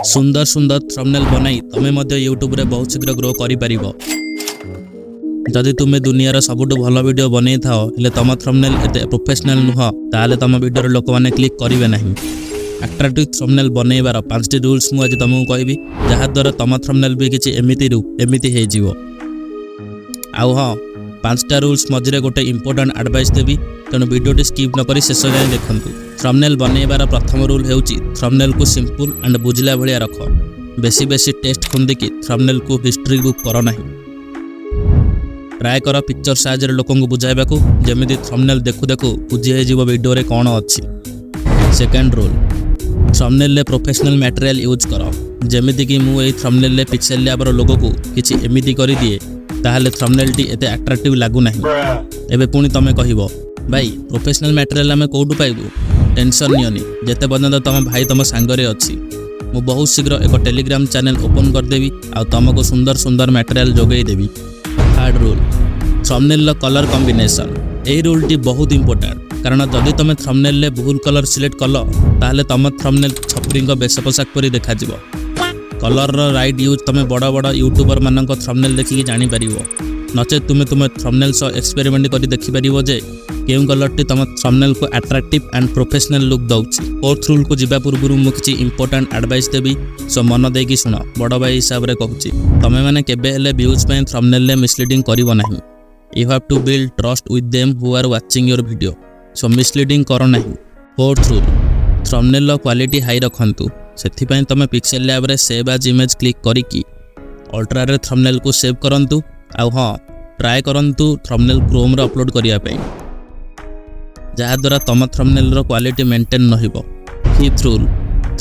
सुंदर सुंदर थंबनेल बनाई तमे मध्य यूट्यूब रे बहुत शीघ्र ग्रो करि परिबो। जदि तुमे दुनियार सबुठु भल वीडियो बनै थाओ हेले तम थंबनेल एते प्रोफेशनल नुह ताले तम वीडियो लोक माने क्लिक करिवे नाही। अट्रैक्टिव थंबनेल बनैबार 5टी रूल्स मु आज तुमको कहबी जहा द्वारा तम थंबनेल भी किछि एमिति हे जिवो। आउ हां 5टा रूल्स मझिरे गोटे इंपोर्टेंट एडवाइस देबी तेणु वीडियोटी स्किप न करी शेष जाए देखंतु। थंबनेल बनैबार प्रथम रूल हेउची थंबनेल को सिंपल एंड बुझिला भलिया रख। बेसी टेक्स्ट खुंदिकी थंबनेल को हिस्ट्री बुक कर नाही। ट्राए कर पिक्चर साइज रे लोकन को बुझाइबा को जेमिति थंबनेल देखु देखु बुझी हे जीवो वीडियो रे कोन अछि। सेकंड रूल थंबनेल ले प्रोफेशनल मटेरियल यूज कर। जेमिति कि मु एई थंबनेल ले पिक्सेल लैबर लोगो को किछि एमिति करि दिए ताहले थंबनेल टी एते अट्रैक्टिव लागु नाही। एबे पुनी तमे कहिबो भाई प्रोफेशनल मटेरियल आमे कोडु पाइबु। टेंशन नियनी जेते बंद तम भाई तम सांगरे अछि। मु बहुत शीघ्र एक टेलीग्राम चैनल ओपन कर देबी आ तुमको सुंदर सुंदर मटेरियल जोगई देबी। थर्ड रूल थंबनेल लो कलर कॉम्बिनेशन। एई रूल टी बहुत इंपोर्टेंट कारण जदि तुम थंबनेल ले भूल कलर सिलेक्ट कल ताहले तम थंबनेल छपरी बेश पोशाक परि देखा जिवो। कलर रो राइट यूज तुम बड़ बड़ यूट्यूबर मानक थंबनेल देखिकी जानि परिवो। नचे तुम थंबनेल सह एक्सपेरिमेंट करी देखि परिवो जे केउ कलर टी तुम थंबनेल को अट्रैक्टिव एंड प्रोफेशनल लुक दउछि। फोर्थ रूल को जिबा पूर्व मु किछि इंपोर्टेंट एडवाइस देबी सो मन देकी सुनो। बड़ भाई हिसाब रे कहूछि तमे माने केबे हेले व्यूज पे थंबनेल ले मिसलीडिंग करिवो नाही। You have to build trust with them who are watching your video so misleading करो नाही। फोर्थ रूल थंबनेल लो क्वालिटी हाई रखंतु। सेथि पय तमे पिक्सेल लैब रे सेव एज इमेज क्लिक करिकी अल्ट्रा रे थंबनेल को सेव करंतु। आउ हां ट्राए करंतु थंबनेल क्रोम रे अपलोड करिया पय जहा द्वारा तम थंबनेल रो क्वालिटी मेंटेन नहिबो। फिफ्थ रूल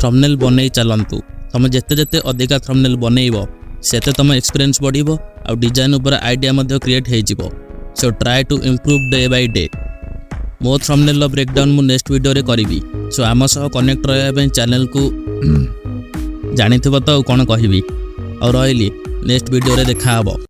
थंबनेल बनै चलंतु। तमे जेते जेते अधिका थंबनेल बनैबो सेते तम एक्सपीरियंस बढ़िबो आ डिजाइन ऊपर आइडिया मध्ये क्रिएट हे जिवो। So try to improve day by day. मो थंबनेल रो ब्रेकडाउन मु नेक्स्ट वीडियो रे करिवि। सो आम सह कनेक्ट रहया पय चैनल को जानिथिबो तो कोन कहिबी। और रहिली नेक्स्ट वीडियो रे देखा हबो।